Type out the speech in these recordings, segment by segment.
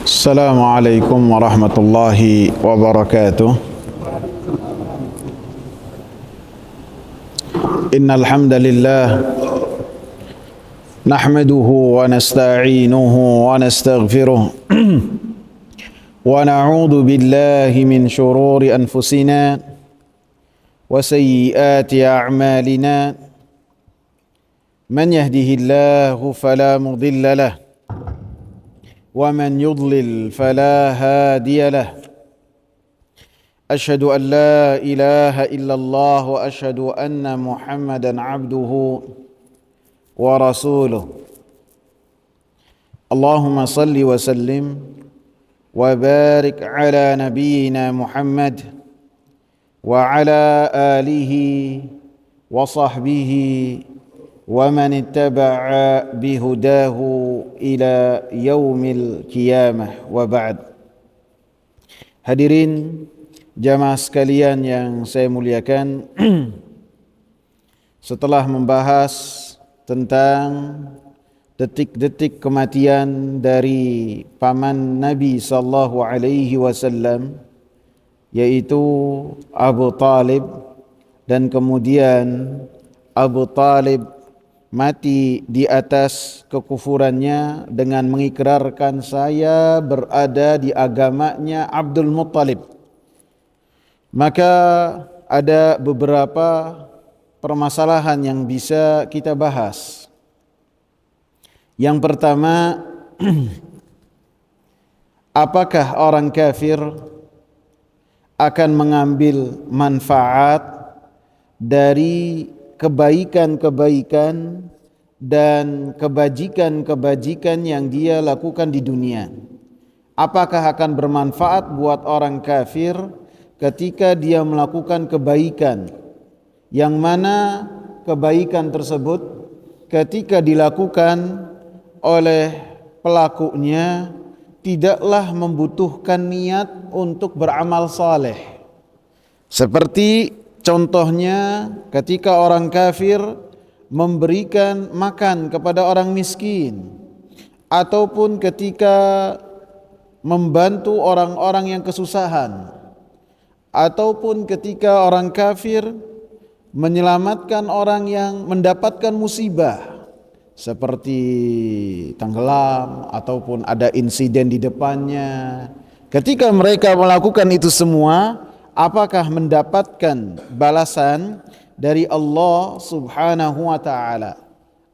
السلام عليكم ورحمة الله وبركاته. إن الحمد لله نحمده ونستعينه ونستغفره ونعوذ بالله من شرور أنفسنا وسيئات أعمالنا. من يهده الله فلا مضل له ومن يضلل فلا هادي له. أشهد أن لا إله إلا الله وأشهد أن محمدا عبده ورسوله. اللهم صل وسلم وبارك على نبينا محمد وعلى آله وصحبه ومن اتبع بهداه إلى يوم القيامة وبعد. Hadirin jamaah sekalian yang saya muliakan, setelah membahas tentang detik-detik kematian dari paman Nabi sallallahu alaihi wasallam, yaitu Abu Talib, dan kemudian Abu Talib mati di atas kekufurannya dengan mengikrarkan saya berada di agamanya Abdul Muttalib. Maka ada beberapa permasalahan yang bisa kita bahas. Yang pertama, apakah orang kafir akan mengambil manfaat dari kebaikan-kebaikan dan kebajikan-kebajikan yang dia lakukan di dunia? Apakah akan bermanfaat buat orang kafir ketika dia melakukan kebaikan, yang mana kebaikan tersebut ketika dilakukan oleh pelakunya tidaklah membutuhkan niat untuk beramal saleh? Seperti contohnya ketika orang kafir memberikan makan kepada orang miskin, ataupun ketika membantu orang-orang yang kesusahan, ataupun ketika orang kafir menyelamatkan orang yang mendapatkan musibah seperti tenggelam ataupun ada insiden di depannya. Ketika mereka melakukan itu semua, apakah mendapatkan balasan dari Allah Subhanahu wa ta'ala?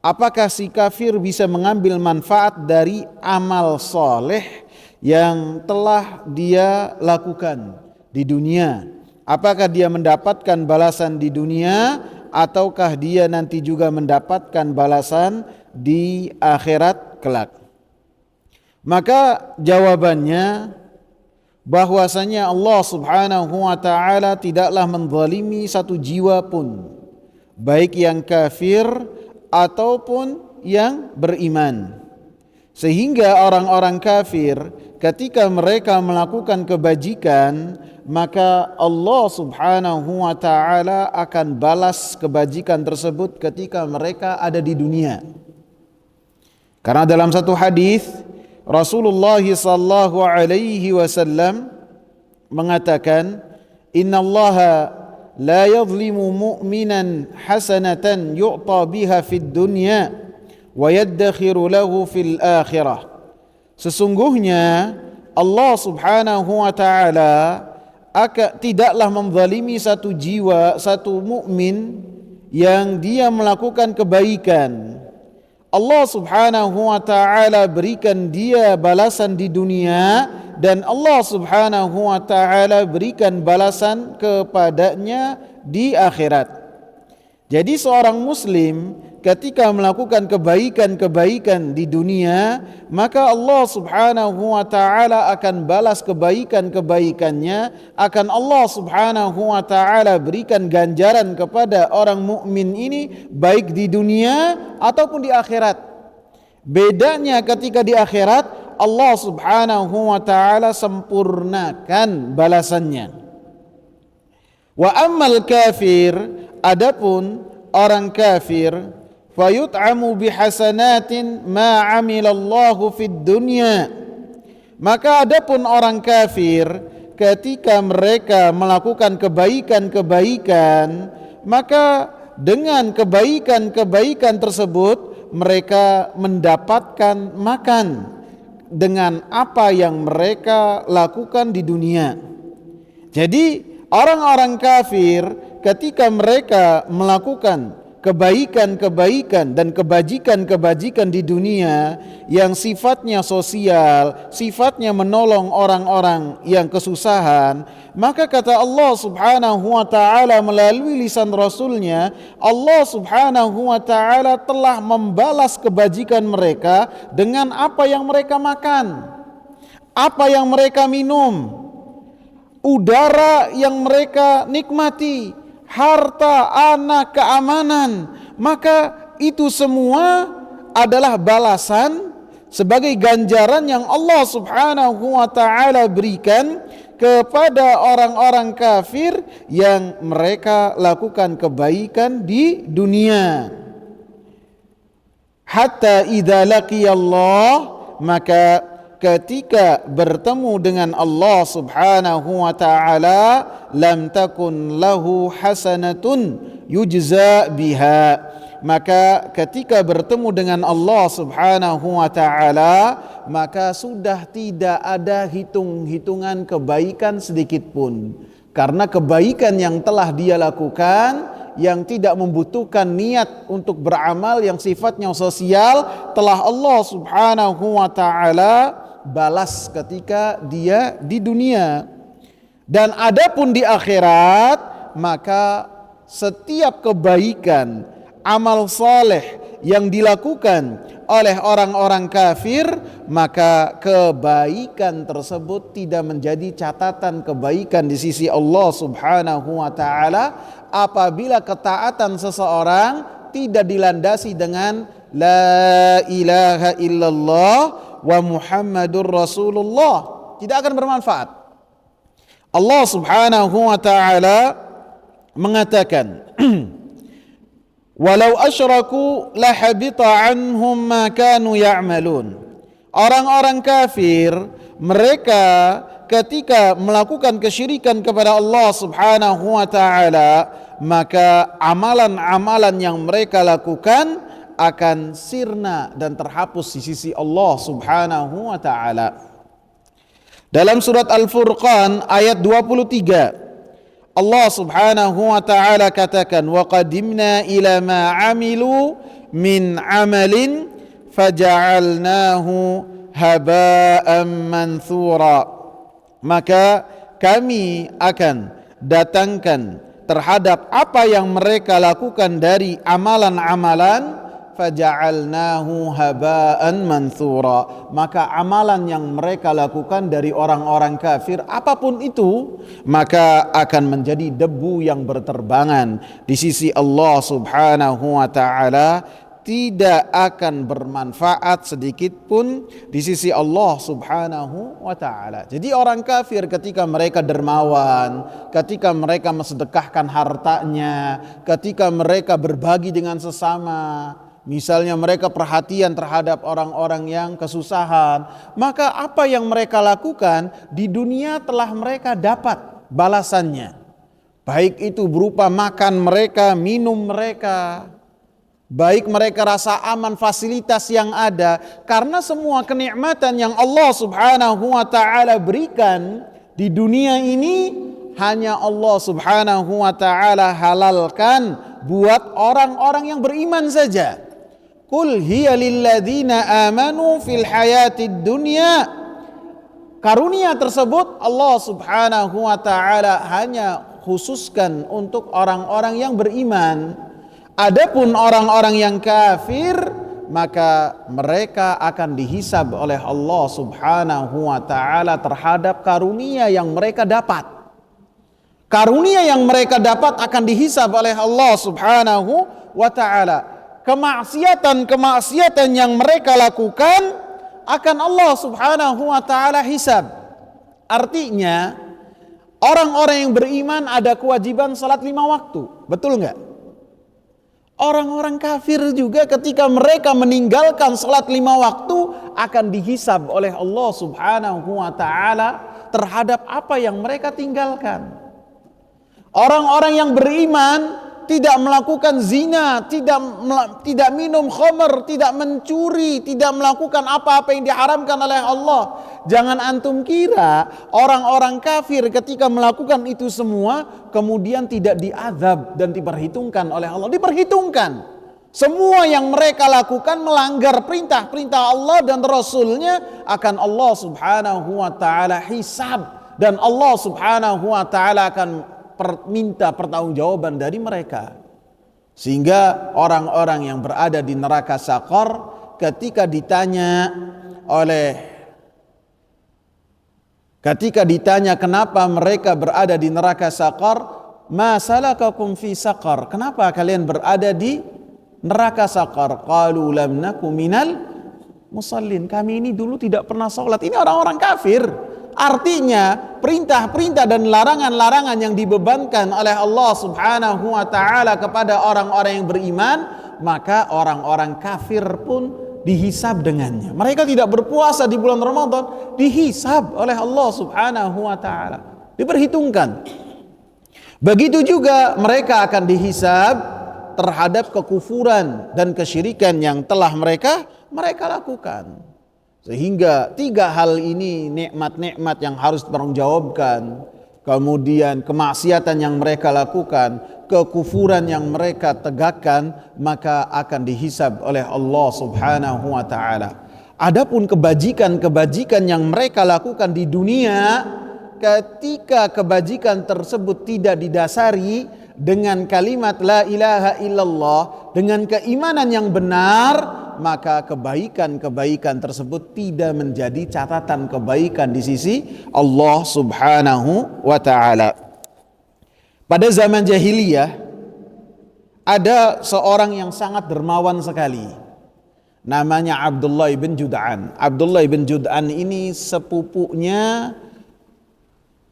Apakah si kafir bisa mengambil manfaat dari amal soleh yang telah dia lakukan di dunia? Apakah dia mendapatkan balasan di dunia, ataukah dia nanti juga mendapatkan balasan di akhirat kelak? Maka jawabannya bahwasanya Allah Subhanahu wa ta'ala tidaklah menzalimi satu jiwa pun, baik yang kafir ataupun yang beriman. Sehingga orang-orang kafir ketika mereka melakukan kebajikan, maka Allah Subhanahu wa ta'ala akan balas kebajikan tersebut ketika mereka ada di dunia. Karena dalam satu hadis Rasulullah sallallahu alaihi wasallam mengatakan, innallaha la yadhlimu mu'minan hasanatan yu'ta biha fid dunya wa yaddakhiru lahu fil akhirah. Sesungguhnya Allah Subhanahu wa ta'ala tidaklah menzalimi satu jiwa, satu mukmin yang dia melakukan kebaikan. Allah Subhanahu wa ta'ala berikan dia balasan di dunia, dan Allah Subhanahu wa ta'ala berikan balasan kepadanya di akhirat. Jadi seorang muslim ketika melakukan kebaikan-kebaikan di dunia, maka Allah Subhanahu wa ta'ala akan balas kebaikan-kebaikannya, akan Allah Subhanahu wa ta'ala berikan ganjaran kepada orang mukmin ini baik di dunia ataupun di akhirat. Bedanya ketika di akhirat, Allah Subhanahu wa ta'ala sempurnakan balasannya. Wa ammal kafir, adapun orang kafir, fayut'amu bihasanatin ma 'amilallahu fid dunya Maka adapun orang kafir ketika mereka melakukan kebaikan-kebaikan, maka dengan kebaikan-kebaikan tersebut mereka mendapatkan makan dengan apa yang mereka lakukan di dunia. Jadi orang-orang kafir ketika mereka melakukan kebaikan-kebaikan dan kebajikan-kebajikan di dunia yang sifatnya sosial, sifatnya menolong orang-orang yang kesusahan, maka kata Allah Subhanahu wa ta'ala melalui lisan Rasulnya, Allah Subhanahu wa ta'ala telah membalas kebajikan mereka dengan apa yang mereka makan, apa yang mereka minum, udara yang mereka nikmati, harta, anak, keamanan. Maka itu semua adalah balasan sebagai ganjaran yang Allah Subhanahu wa ta'ala berikan kepada orang-orang kafir yang mereka lakukan kebaikan di dunia. Hatta idza laqiyallah, maka ketika bertemu dengan Allah Subhanahu wa ta'ala, lam takun lahu hasanatun yujza biha. Maka ketika bertemu dengan Allah Subhanahu wa ta'ala, maka sudah tidak ada hitung-hitungan kebaikan sedikit pun. Karena kebaikan yang telah dia lakukan, yang tidak membutuhkan niat untuk beramal yang sifatnya sosial, telah Allah Subhanahu wa ta'ala balas ketika dia di dunia. Dan adapun di akhirat, maka setiap kebaikan, amal saleh yang dilakukan oleh orang-orang kafir, maka kebaikan tersebut tidak menjadi catatan kebaikan di sisi Allah Subhanahu wa ta'ala apabila ketaatan seseorang tidak dilandasi dengan la ilaha illallah wa Muhammadur Rasulullah, tidak akan bermanfaat. Allah Subhanahu wa ta'ala mengatakan walau asyraku lahabita anhum ma kanu ya'malun. Orang-orang kafir, mereka ketika melakukan kesyirikan kepada Allah Subhanahu wa ta'ala, maka amalan-amalan yang mereka lakukan akan sirna dan terhapus di sisi Allah Subhanahu wa ta'ala. Dalam surat Al-Furqan ayat 23, Allah Subhanahu wa ta'ala katakan, wa qadimna ila ma amilu min amalin faja'alnahu haba'an manthura. Maka kami akan datangkan terhadap apa yang mereka lakukan dari amalan-amalan, faja'alnahu haba'an manthura. Maka amalan yang mereka lakukan dari orang-orang kafir, apapun itu, maka akan menjadi debu yang berterbangan di sisi Allah Subhanahu wa ta'ala, tidak akan bermanfaat sedikit pun di sisi Allah Subhanahu wa ta'ala. Jadi orang kafir ketika mereka dermawan, ketika mereka mensedekahkan hartanya, ketika mereka berbagi dengan sesama, misalnya mereka perhatian terhadap orang-orang yang kesusahan, maka apa yang mereka lakukan di dunia telah mereka dapat balasannya. Baik itu berupa makan mereka, minum mereka, baik mereka rasa aman, fasilitas yang ada. Karena semua kenikmatan yang Allah Subhanahu wa ta'ala berikan di dunia ini, hanya Allah Subhanahu wa ta'ala halalkan buat orang-orang yang beriman saja. Qul hiya lilladzina amanu fil hayatid dunya. Karunia tersebut Allah Subhanahu wa ta'ala hanya khususkan untuk orang-orang yang beriman. Adapun orang-orang yang kafir, maka mereka akan dihisab oleh Allah Subhanahu wa ta'ala terhadap karunia yang mereka dapat. Karunia yang mereka dapat akan dihisab oleh Allah Subhanahu wa ta'ala. Kemaksiatan yang mereka lakukan akan Allah Subhanahu wa ta'ala hisab. Artinya orang-orang yang beriman ada kewajiban salat 5 waktu. Betul enggak? Orang-orang kafir juga ketika mereka meninggalkan salat 5 waktu akan dihisab oleh Allah Subhanahu wa taala terhadap apa yang mereka tinggalkan. Orang-orang yang beriman tidak melakukan zina, tidak minum khamr, tidak mencuri, tidak melakukan apa-apa yang diharamkan oleh Allah. Jangan antum kira orang-orang kafir ketika melakukan itu semua kemudian tidak diazab dan diperhitungkan oleh Allah. Diperhitungkan. Semua yang mereka lakukan melanggar perintah-perintah Allah dan Rasulnya akan Allah Subhanahu wa ta'ala hisab. Dan Allah Subhanahu wa ta'ala akan minta pertanggungjawaban dari mereka. Sehingga orang-orang yang berada di neraka Saqar ketika ditanya kenapa mereka berada di neraka Saqar, ma salakakum fi Saqar, kenapa kalian berada di neraka Saqar? Qalu lam naku minal musallin, kami ini dulu tidak pernah sholat. Ini orang-orang kafir. Artinya perintah-perintah dan larangan-larangan yang dibebankan oleh Allah Subhanahu wa ta'ala kepada orang-orang yang beriman, maka orang-orang kafir pun dihisab dengannya. Mereka tidak berpuasa di bulan Ramadan, dihisab oleh Allah Subhanahu wa ta'ala, diperhitungkan. Begitu juga mereka akan dihisab terhadap kekufuran dan kesyirikan yang telah mereka lakukan. Sehingga 3 hal ini, nikmat-nikmat yang harus dipertanggungjawabkan, kemudian kemaksiatan yang mereka lakukan, kekufuran yang mereka tegakkan, maka akan dihisab oleh Allah Subhanahu wa ta'ala. Adapun kebajikan-kebajikan yang mereka lakukan di dunia, ketika kebajikan tersebut tidak didasari dengan kalimat la ilaha illallah, dengan keimanan yang benar, maka kebaikan-kebaikan tersebut tidak menjadi catatan kebaikan di sisi Allah Subhanahu wa ta'ala. Pada zaman jahiliyah ada seorang yang sangat dermawan sekali, namanya Abdullah bin Jud'an. Abdullah bin Jud'an ini sepupunya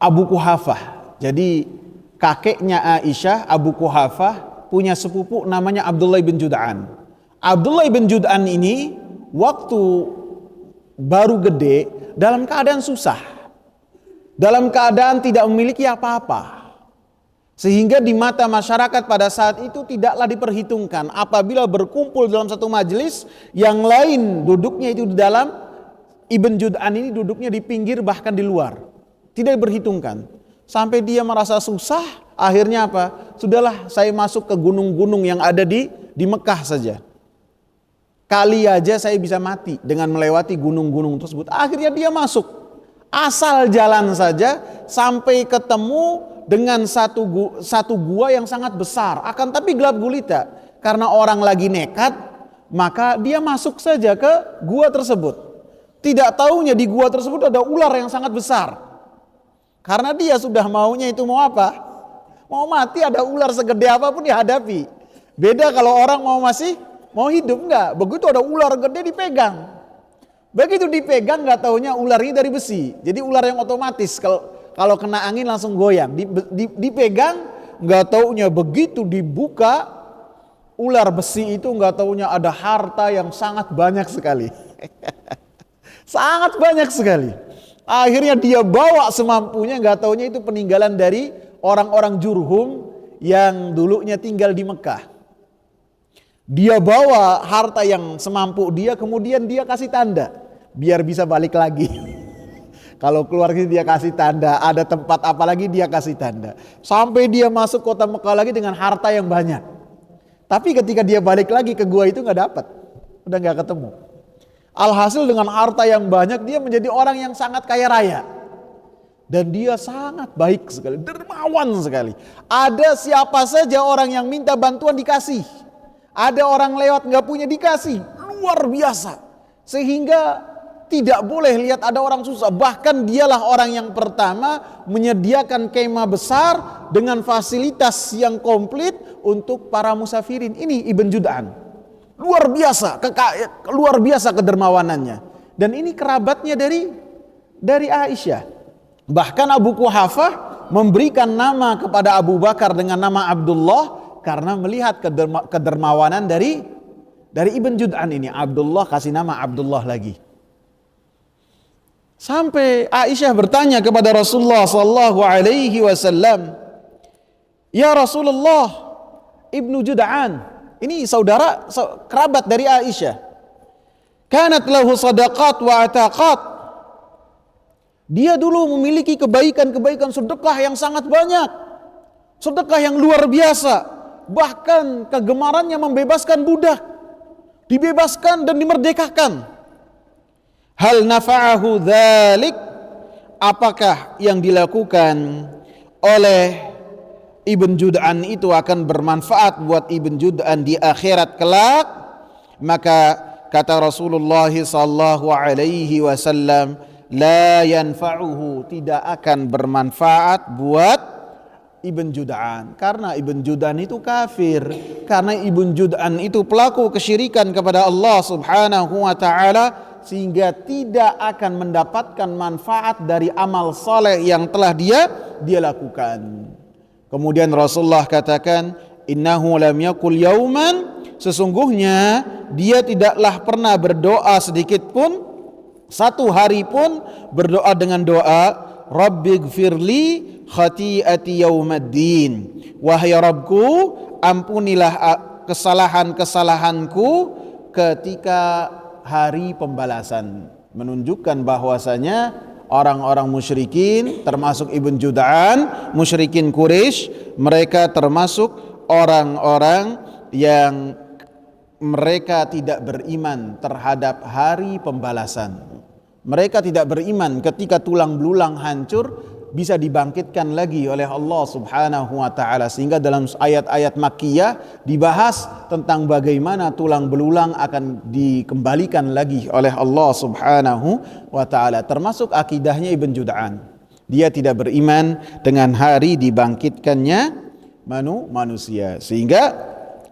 Abu Quhafah. Jadi kakeknya Aisyah, Abu Quhafah, punya sepupu namanya Abdullah bin Jud'an. Abdullah bin Jud'an ini waktu baru gede dalam keadaan susah, dalam keadaan tidak memiliki apa-apa, sehingga di mata masyarakat pada saat itu tidaklah diperhitungkan apabila berkumpul dalam satu majelis, yang lain duduknya itu di dalam, Ibn Jud'an ini duduknya di pinggir bahkan di luar, tidak diperhitungkan. Sampai dia merasa susah, akhirnya apa? Sudahlah, saya masuk ke gunung-gunung yang ada di Mekah saja. Kali aja saya bisa mati dengan melewati gunung-gunung tersebut. Akhirnya dia masuk. Asal jalan saja sampai ketemu dengan satu gua yang sangat besar. Akan tapi gelap gulita. Karena orang lagi nekat, maka dia masuk saja ke gua tersebut. Tidak taunya di gua tersebut ada ular yang sangat besar. Karena dia sudah maunya itu mau apa? Mau mati, ada ular segede apapun dihadapi. Beda kalau orang mau hidup, enggak. Begitu ada ular gede dipegang. Begitu dipegang enggak taunya ularnya dari besi. Jadi ular yang otomatis kalau kena angin langsung goyang. Dipegang enggak taunya begitu dibuka ular besi itu enggak taunya ada harta yang sangat banyak sekali. Sangat banyak sekali. Akhirnya dia bawa semampunya, enggak taunya itu peninggalan dari orang-orang Jurhum yang dulunya tinggal di Mekah. Dia bawa harta yang semampu dia, kemudian dia kasih tanda biar bisa balik lagi. Kalau keluar dia kasih tanda, ada tempat apa lagi dia kasih tanda. Sampai dia masuk kota Mekah lagi dengan harta yang banyak. Tapi ketika dia balik lagi ke gua itu nggak dapat, udah nggak ketemu. Alhasil dengan harta yang banyak dia menjadi orang yang sangat kaya raya. Dan dia sangat baik sekali, dermawan sekali. Ada siapa saja orang yang minta bantuan dikasih. Ada orang lewat nggak punya dikasih, luar biasa. Sehingga tidak boleh lihat ada orang susah. Bahkan dialah orang yang pertama menyediakan kemah besar dengan fasilitas yang komplit untuk para musafirin. Ini Ibn Jud'an. Luar biasa kedermawanannya. Dan ini kerabatnya dari Aisyah. Bahkan Abu Quhafah memberikan nama kepada Abu Bakar dengan nama Abdullah karena melihat kedermawanan dari Ibn Jud'an ini. Abdullah kasih nama Abdullah lagi. Sampai Aisyah bertanya kepada Rasulullah sallallahu alaihi wasallam, "Ya Rasulullah, Ibnu Jud'an, ini saudara kerabat dari Aisyah. Kanat lahu sadaqat wa ataqat. Dia dulu memiliki kebaikan-kebaikan sedekah yang sangat banyak. Sedekah yang luar biasa. Bahkan kegemarannya membebaskan budak. Dibebaskan dan dimerdekakan. Hal nafa'ahu dzalik? Apakah yang dilakukan oleh Ibn Jud'an itu akan bermanfaat buat Ibn Jud'an di akhirat kelak?" Maka kata Rasulullah sallallahu alaihi wasallam, "La yanfa'uhu," tidak akan bermanfaat buat Ibn Jud'an, karena Ibn Jud'an itu kafir, karena Ibn Jud'an itu pelaku kesyirikan kepada Allah Subhanahu wa taala, sehingga tidak akan mendapatkan manfaat dari amal saleh yang telah dia lakukan. Kemudian Rasulullah katakan, "Innahu lam yakul yauman," sesungguhnya dia tidaklah pernah berdoa sedikit pun, satu hari pun berdoa dengan doa, "Rabbighfirli khati'ati yaumaddin." Wahai Rabbku, ampunilah kesalahan-kesalahanku ketika hari pembalasan. Menunjukkan bahwasanya orang-orang musyrikin, termasuk Ibn Jud'an, musyrikin Quraisy, mereka termasuk orang-orang yang mereka tidak beriman terhadap hari pembalasan. Mereka tidak beriman ketika tulang belulang hancur bisa dibangkitkan lagi oleh Allah Subhanahu wa taala, sehingga dalam ayat-ayat Makkiyah dibahas tentang bagaimana tulang belulang akan dikembalikan lagi oleh Allah Subhanahu wa taala, termasuk akidahnya Ibn Jud'an. Dia tidak beriman dengan hari dibangkitkannya manusia, sehingga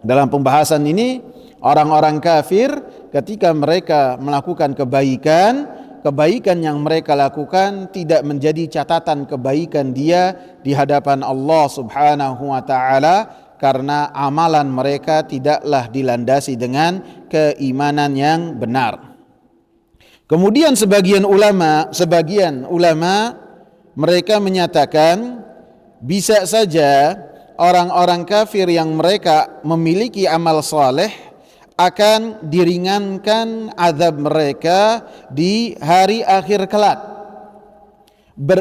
dalam pembahasan ini orang-orang kafir ketika mereka melakukan kebaikan yang mereka lakukan tidak menjadi catatan kebaikan dia di hadapan Allah Subhanahu wa taala, karena amalan mereka tidaklah dilandasi dengan keimanan yang benar. Kemudian sebagian ulama mereka menyatakan bisa saja orang-orang kafir yang mereka memiliki amal saleh akan diringankan azab mereka di hari akhir kelak.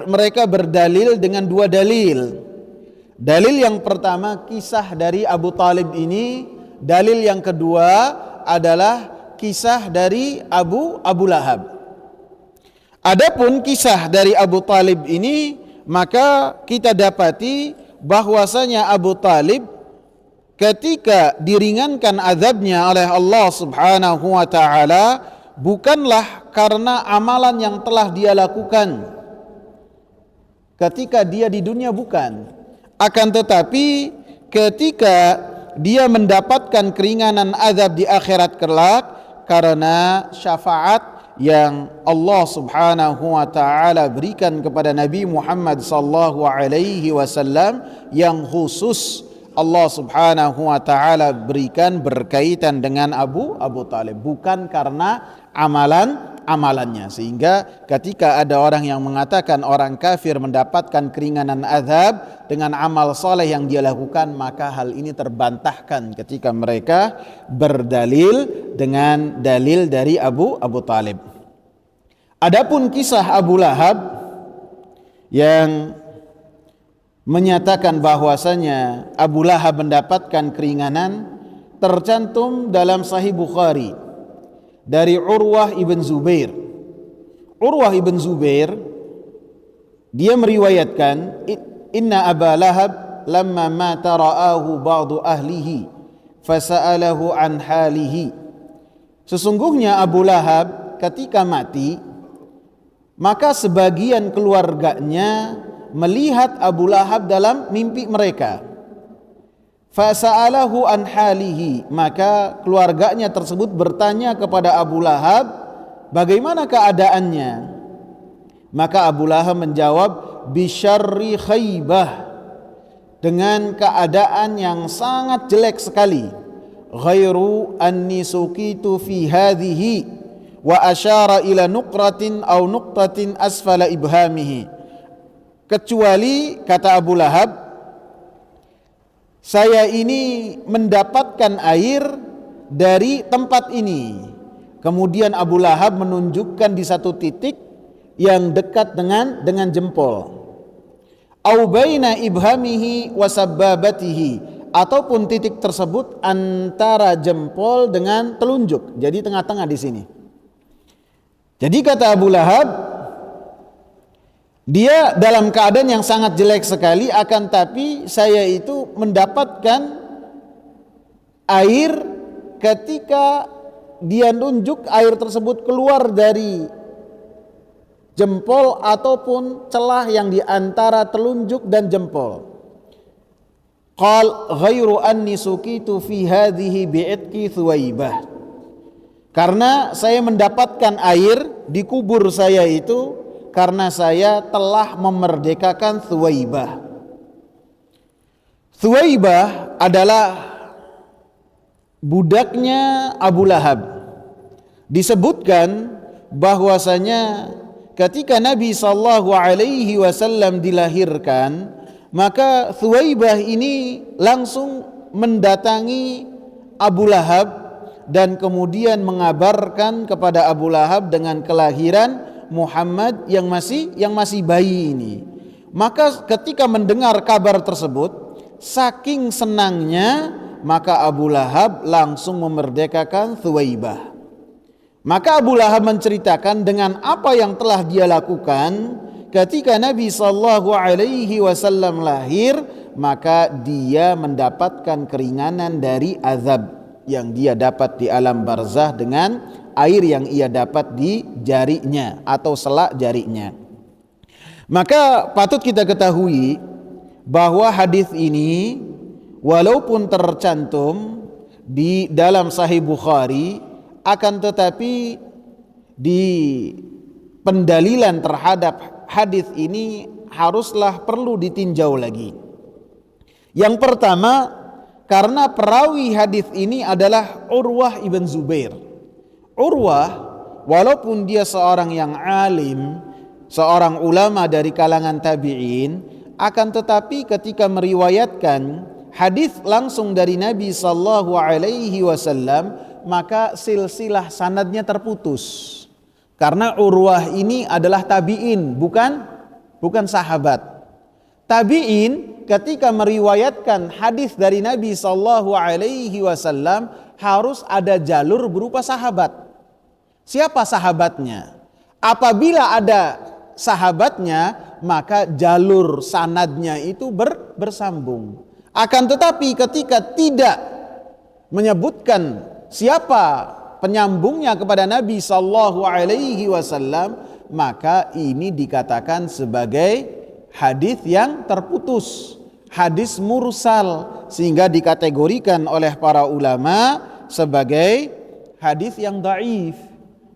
Mereka berdalil dengan dua dalil. Dalil yang pertama kisah dari Abu Talib ini, dalil yang kedua adalah kisah dari Abu Lahab. Adapun kisah dari Abu Talib ini, maka kita dapati bahwasanya Abu Talib ketika diringankan azabnya oleh Allah Subhanahu wa taala bukanlah karena amalan yang telah dia lakukan ketika dia di dunia, bukan, akan tetapi ketika dia mendapatkan keringanan azab di akhirat kelak karena syafaat yang Allah Subhanahu wa taala berikan kepada Nabi Muhammad sallallahu alaihi wasallam, yang khusus Allah Subhanahu wa taala berikan berkaitan dengan Abu Talib, bukan karena amalannya. Sehingga ketika ada orang yang mengatakan orang kafir mendapatkan keringanan azab dengan amal soleh yang dia lakukan, maka hal ini terbantahkan ketika mereka berdalil dengan dalil dari Abu Talib. Adapun kisah Abu Lahab yang menyatakan bahwasanya Abu Lahab mendapatkan keringanan, tercantum dalam Sahih Bukhari dari Urwah ibn Zubair. Urwah ibn Zubair dia meriwayatkan, "Inna Aba Lahab lamma mata ra'ahu ba'du ahlihi fasa'alahu an halihi." Sesungguhnya Abu Lahab ketika mati, maka sebagian keluarganya melihat Abu Lahab dalam mimpi mereka. Fasa'alahu an halihi, maka keluarganya tersebut bertanya kepada Abu Lahab bagaimana keadaannya. Maka Abu Lahab menjawab, bisyarri khaybah, dengan keadaan yang sangat jelek sekali. Ghairu anni suqitu fi hadhihi wa asyara ila nuqratin aw nuqtatin asfala ibhamihi. Kecuali kata Abu Lahab, saya ini mendapatkan air dari tempat ini. Kemudian Abu Lahab menunjukkan di satu titik yang dekat dengan jempol. Au baina ibhamihi wa sabbabatihi, ataupun titik tersebut antara jempol dengan telunjuk. Jadi tengah-tengah di sini. Jadi kata Abu Lahab, dia dalam keadaan yang sangat jelek sekali, akan tapi saya itu mendapatkan air ketika dia nunjuk air tersebut keluar dari jempol ataupun celah yang di antara telunjuk dan jempol. Qal ghairu anni sukitu fi hadhihi bi'itqi Thuwaibah. Karena saya mendapatkan air di kubur saya itu karena saya telah memerdekakan Thuwaibah. Thuwaibah adalah budaknya Abu Lahab. Disebutkan bahwasanya ketika Nabi SAW dilahirkan, maka Thuwaibah ini langsung mendatangi Abu Lahab dan kemudian mengabarkan kepada Abu Lahab dengan kelahiran Muhammad yang masih bayi ini. Maka ketika mendengar kabar tersebut, saking senangnya, maka Abu Lahab langsung memerdekakan Thuwaibah. Maka Abu Lahab menceritakan dengan apa yang telah dia lakukan ketika Nabi SAW lahir, maka dia mendapatkan keringanan dari azab yang dia dapat di alam barzah dengan air yang ia dapat di jarinya atau selak jarinya. Maka patut kita ketahui bahwa hadis ini walaupun tercantum di dalam Sahih Bukhari, akan tetapi di pendalilan terhadap hadis ini haruslah perlu ditinjau lagi. Yang pertama, karena perawi hadis ini adalah Urwah ibn Zubair. Urwah walaupun dia seorang yang alim, seorang ulama dari kalangan tabi'in, akan tetapi ketika meriwayatkan hadis langsung dari Nabi sallallahu alaihi wasallam, maka silsilah sanadnya terputus. Karena Urwah ini adalah tabi'in, bukan sahabat. Tabi'in ketika meriwayatkan hadis dari Nabi sallallahu alaihi wasallam harus ada jalur berupa sahabat. Siapa sahabatnya? Apabila ada sahabatnya, maka jalur sanadnya itu bersambung. Akan tetapi ketika tidak menyebutkan siapa penyambungnya kepada Nabi sallallahu alaihi wasallam, maka ini dikatakan sebagai hadis yang terputus, hadis mursal, sehingga dikategorikan oleh para ulama sebagai hadis yang dhaif.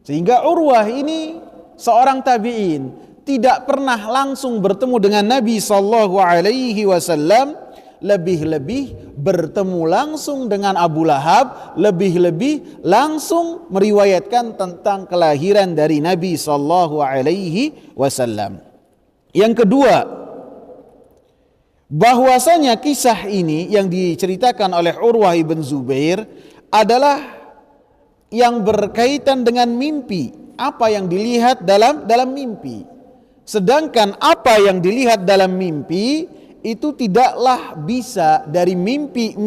Sehingga Urwah ini seorang tabi'in, tidak pernah langsung bertemu dengan Nabi sallallahu alaihi wasallam, lebih-lebih bertemu langsung dengan Abu Lahab, lebih-lebih langsung meriwayatkan tentang kelahiran dari Nabi sallallahu alaihi wasallam. Yang kedua, bahwasanya kisah ini yang diceritakan oleh Urwah ibn Zubair adalah yang berkaitan dengan mimpi, apa yang dilihat dalam mimpi. Sedangkan apa yang dilihat dalam mimpi itu tidaklah bisa dari mimpi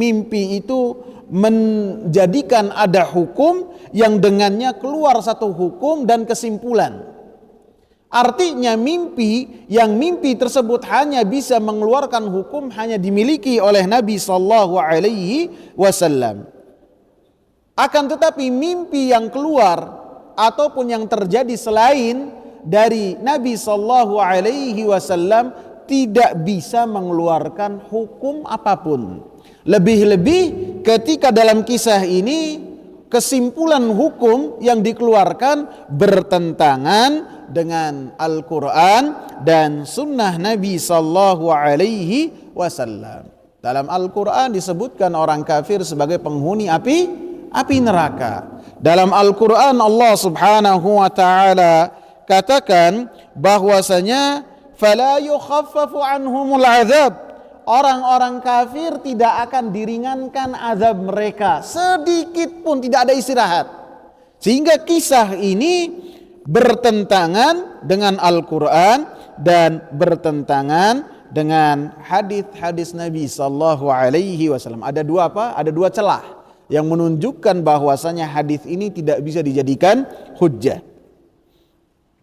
itu menjadikan ada hukum yang dengannya keluar satu hukum dan kesimpulan. Artinya mimpi tersebut hanya bisa mengeluarkan hukum hanya dimiliki oleh Nabi sallallahu alaihi wasallam. Akan tetapi mimpi yang keluar ataupun yang terjadi selain dari Nabi sallallahu alaihi wasallam tidak bisa mengeluarkan hukum apapun. Lebih-lebih ketika dalam kisah ini kesimpulan hukum yang dikeluarkan bertentangan dengan Al-Quran dan sunnah Nabi sallallahu alaihi wasallam. Dalam Al-Quran disebutkan orang kafir sebagai penghuni api api neraka. Dalam Al-Quran Allah subhanahu wa ta'ala katakan bahwasanya fala yukhaffafu anhumul azab, orang-orang kafir tidak akan diringankan azab mereka sedikit pun, tidak ada istirahat. Sehingga kisah ini bertentangan dengan Al-Quran dan bertentangan dengan hadis-hadis Nabi sallallahu alaihi wasallam. Ada dua apa? Ada dua celah yang menunjukkan bahwasanya hadis ini tidak bisa dijadikan hujjah.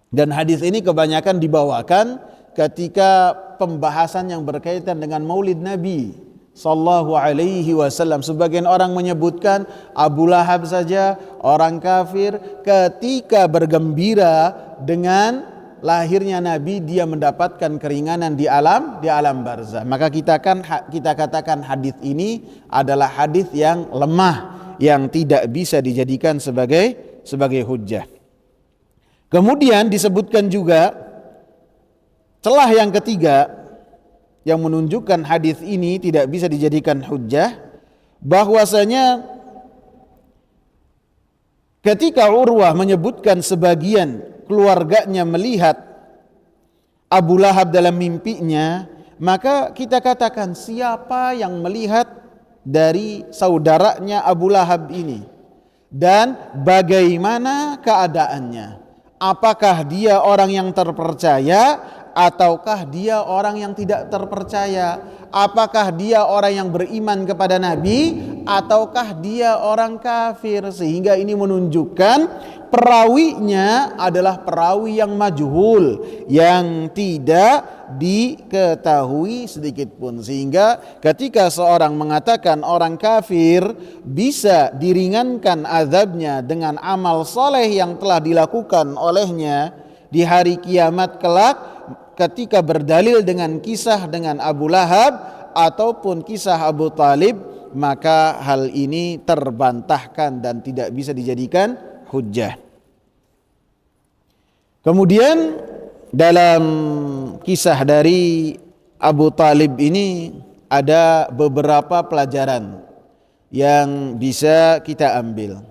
Dan hadis ini kebanyakan dibawakan ketika pembahasan yang berkaitan dengan Maulid Nabi sallallahu alaihi wasallam. Sebagian orang menyebutkan Abu Lahab saja orang kafir, ketika bergembira dengan lahirnya Nabi dia mendapatkan keringanan di alam barzah. Maka kita katakan hadis ini adalah hadis yang lemah, yang tidak bisa dijadikan sebagai hujjah. Kemudian disebutkan juga celah yang ketiga yang menunjukkan hadis ini tidak bisa dijadikan hujjah, bahwasanya ketika Urwah menyebutkan sebagian keluarganya melihat Abu Lahab dalam mimpinya, maka kita katakan siapa yang melihat dari saudaranya Abu Lahab ini dan bagaimana keadaannya. Apakah dia orang yang terpercaya ataukah dia orang yang tidak terpercaya? Apakah dia orang yang beriman kepada Nabi ataukah dia orang kafir? Sehingga ini menunjukkan perawinya adalah perawi yang majhul, yang tidak diketahui sedikit pun. Sehingga ketika seorang mengatakan orang kafir bisa diringankan azabnya dengan amal soleh yang telah dilakukan olehnya di hari kiamat kelak, ketika berdalil dengan kisah dengan Abu Lahab ataupun kisah Abu Talib, maka hal ini terbantahkan dan tidak bisa dijadikan hujjah. Kemudian dalam kisah dari Abu Talib ini ada beberapa pelajaran yang bisa kita ambil.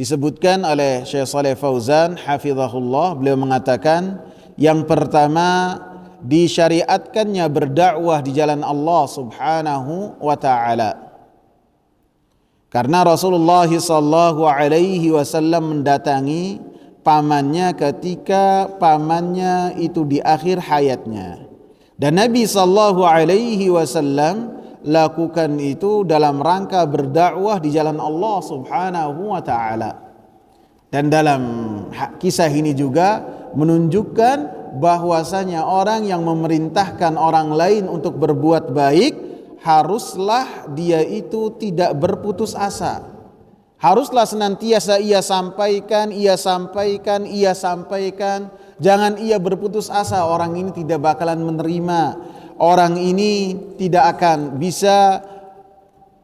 Disebutkan oleh Syekh Shalih Fauzan hafizahullah, beliau mengatakan yang pertama, disyariatkannya berdakwah di jalan Allah subhanahu wa ta'ala. Karena Rasulullah sallallahu alaihi wasallam mendatangi pamannya ketika pamannya itu di akhir hayatnya. Dan Nabi sallallahu alaihi wasallam lakukan itu dalam rangka berdakwah di jalan Allah subhanahu wa ta'ala. Dan dalam kisah ini juga menunjukkan bahwasanya orang yang memerintahkan orang lain untuk berbuat baik, haruslah dia itu tidak berputus asa. Haruslah senantiasa ia sampaikan. Jangan ia berputus asa, orang ini tidak bakalan menerima, orang ini tidak akan bisa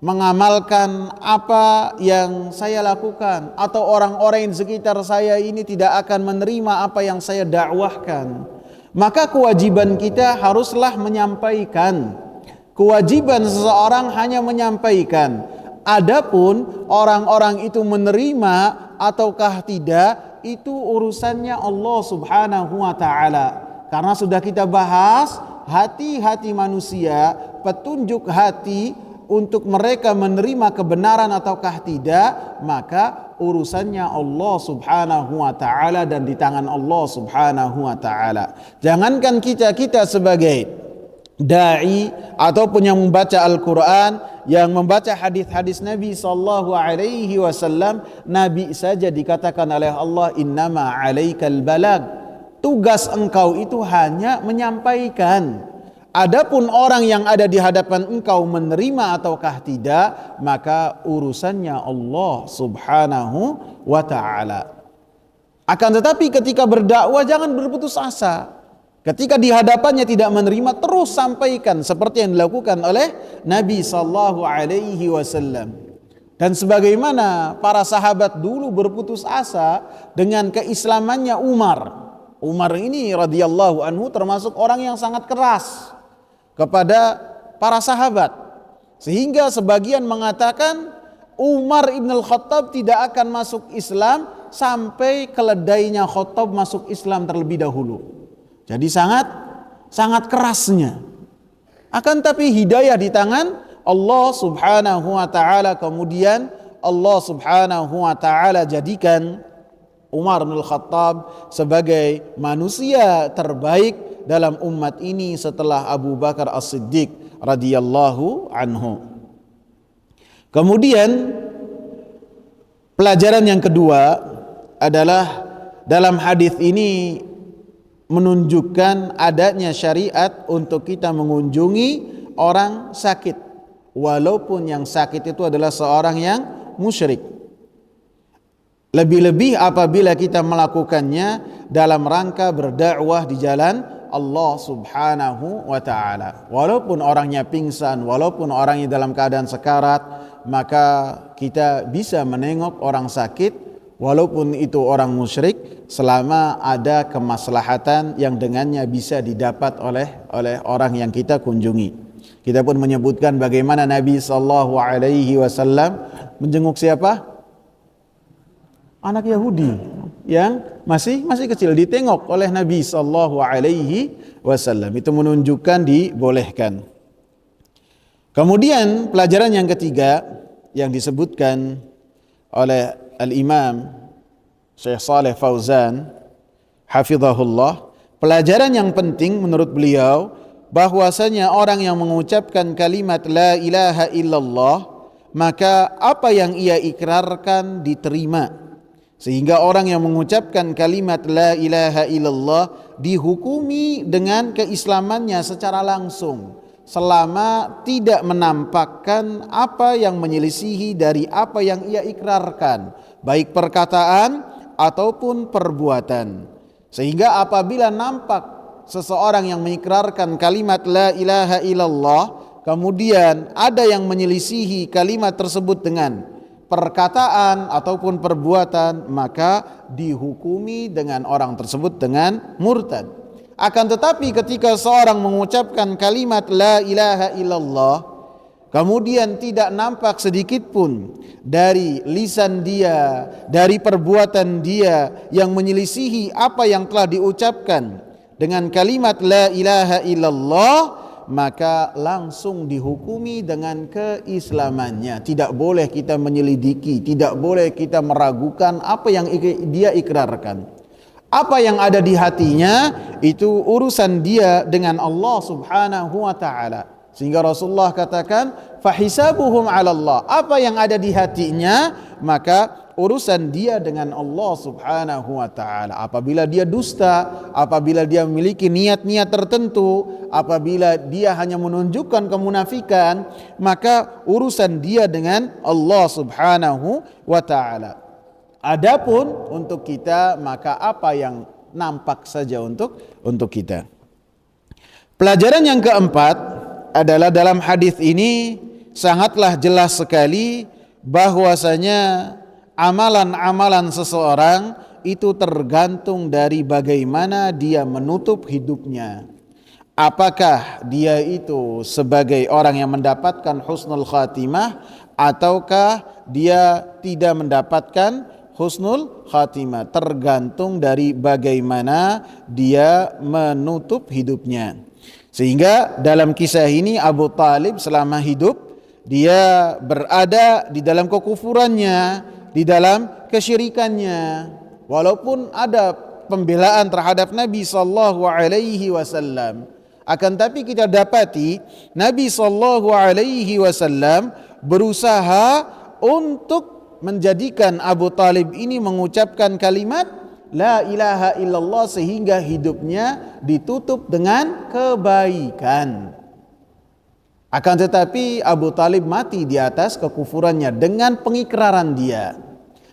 mengamalkan apa yang saya lakukan, atau orang-orang di sekitar saya ini tidak akan menerima apa yang saya dakwahkan. Maka kewajiban kita haruslah menyampaikan. Kewajiban seseorang hanya menyampaikan. Adapun orang-orang itu menerima ataukah tidak, itu urusannya Allah subhanahu wa ta'ala. Karena sudah kita bahas hati-hati manusia, petunjuk hati untuk mereka menerima kebenaran ataukah tidak, maka urusannya Allah subhanahu wa ta'ala dan di tangan Allah subhanahu wa ta'ala. Jangankan kita sebagai da'i ataupun yang membaca Al-Quran, yang membaca hadis-hadis Nabi sallallahu alaihi wasallam, Nabi saja dikatakan oleh Allah, innama alaikal balag, tugas engkau itu hanya menyampaikan. Adapun orang yang ada di hadapan engkau menerima ataukah tidak, maka urusannya Allah subhanahu wa ta'ala. Akan tetapi ketika berdakwah jangan berputus asa. Ketika di hadapannya tidak menerima, terus sampaikan seperti yang dilakukan oleh Nabi sallallahu alaihi wasallam. Dan sebagaimana para sahabat dulu berputus asa dengan keislamannya Umar. Umar ini radhiyallahu anhu termasuk orang yang sangat keras kepada para sahabat, sehingga sebagian mengatakan Umar ibn al-Khattab tidak akan masuk Islam sampai keledainya Khattab masuk Islam terlebih dahulu. Jadi sangat kerasnya. Akan tapi hidayah di tangan Allah subhanahu wa ta'ala. Kemudian Allah subhanahu wa ta'ala jadikan Umar bin Khattab sebagai manusia terbaik dalam umat ini setelah Abu Bakar As-Siddiq radhiyallahu anhu. Kemudian pelajaran yang kedua adalah dalam hadis ini menunjukkan adanya syariat untuk kita mengunjungi orang sakit, walaupun yang sakit itu adalah seorang yang musyrik. Lebih-lebih apabila kita melakukannya dalam rangka berdakwah di jalan Allah subhanahu wa ta'ala. Walaupun orangnya pingsan, walaupun orangnya dalam keadaan sekarat, maka kita bisa menengok orang sakit walaupun itu orang musyrik, selama ada kemaslahatan yang dengannya bisa didapat oleh orang yang kita kunjungi. Kita pun menyebutkan bagaimana Nabi sallallahu alaihi wasallam menjenguk siapa? Anak Yahudi yang masih kecil, ditengok oleh Nabi sallallahu alaihi wasallam. Itu menunjukkan dibolehkan. Kemudian pelajaran yang ketiga yang disebutkan oleh Al-Imam Syekh Shalih Fauzan hafizahullah, pelajaran yang penting menurut beliau bahwasanya orang yang mengucapkan kalimat la ilaha illallah, maka apa yang ia ikrarkan diterima. Sehingga orang yang mengucapkan kalimat la ilaha illallah dihukumi dengan keislamannya secara langsung, selama tidak menampakkan apa yang menyelisihi dari apa yang ia ikrarkan, baik perkataan ataupun perbuatan. Sehingga apabila nampak seseorang yang mengikrarkan kalimat la ilaha illallah, kemudian ada yang menyelisihi kalimat tersebut dengan perkataan ataupun perbuatan, maka dihukumi dengan orang tersebut dengan murtad. Akan tetapi ketika seorang mengucapkan kalimat la ilaha illallah, kemudian tidak nampak sedikit pun dari lisan dia, dari perbuatan dia yang menyelisihi apa yang telah diucapkan dengan kalimat la ilaha illallah, maka langsung dihukumi dengan keislamannya. Tidak boleh kita menyelidiki, tidak boleh kita meragukan apa yang dia ikrarkan. Apa yang ada di hatinya itu urusan dia dengan Allah subhanahu wa ta'ala. Sehingga Rasulullah katakan fahisabuhum 'ala Allah. Apa yang ada di hatinya maka urusan dia dengan Allah subhanahu wa ta'ala. Apabila dia dusta, apabila dia memiliki niat-niat tertentu, apabila dia hanya menunjukkan kemunafikan, maka urusan dia dengan Allah subhanahu wa ta'ala. Adapun untuk kita, maka apa yang nampak saja untuk kita. Pelajaran yang keempat adalah dalam hadis ini sangatlah jelas sekali bahwasanya amalan-amalan seseorang itu tergantung dari bagaimana dia menutup hidupnya. Apakah dia itu sebagai orang yang mendapatkan husnul khatimah ataukah dia tidak mendapatkan husnul khatimah, tergantung dari bagaimana dia menutup hidupnya. Sehingga dalam kisah ini Abu Talib selama hidup dia berada di dalam kekufurannya, di dalam kesyirikannya, walaupun ada pembelaan terhadap Nabi sallallahu alaihi wasallam. Akan tapi kita dapati Nabi sallallahu alaihi wasallam berusaha untuk menjadikan Abu Talib ini mengucapkan kalimat la ilaha illallah sehingga hidupnya ditutup dengan kebaikan. Akan tetapi Abu Talib mati di atas kekufurannya dengan pengikraran dia.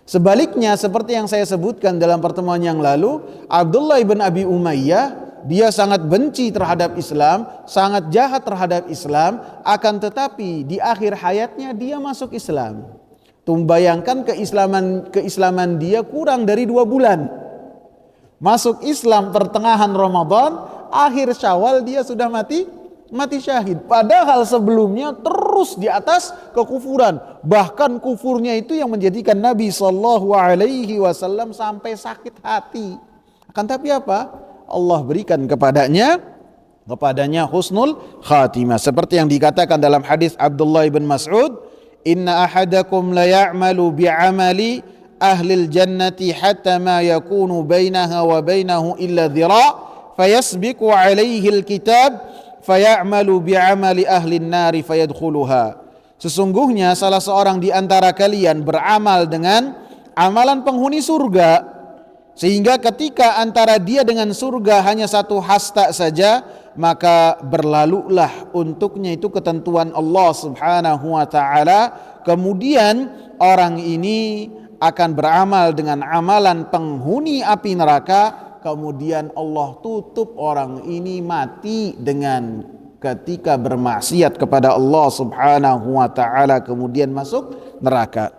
Sebaliknya seperti yang saya sebutkan dalam pertemuan yang lalu, Abdullah bin Abi Umayyah dia sangat benci terhadap Islam, sangat jahat terhadap Islam, akan tetapi di akhir hayatnya dia masuk Islam. Bayangkan keislaman dia kurang dari 2 bulan. Masuk Islam pertengahan Ramadan, akhir Syawal dia sudah mati Mati syahid. Padahal sebelumnya terus di atas kekufuran. Bahkan kufurnya itu yang menjadikan Nabi SAW sampai sakit hati. Akan tapi apa? Allah berikan kepadanya husnul khatimah. Seperti yang dikatakan dalam hadis Abdullah bin Mas'ud, "Inna ahadakum la ya'malu bi'amali ahlil jannati hatta ma yakunu bainaha wa bainahu illa dhira' fayasbiqu 'alaihi al-kitab fayamalu bi'amali ahlin nari fayadkhuluha." Sesungguhnya salah seorang di antara kalian beramal dengan amalan penghuni surga, sehingga ketika antara dia dengan surga hanya satu hasta saja, maka berlalulah untuknya itu ketentuan Allah Subhanahu wa taala. Kemudian orang ini akan beramal dengan amalan penghuni api neraka, kemudian Allah tutup orang ini mati dengan ketika bermaksiat kepada Allah Subhanahu wa taala, kemudian masuk neraka.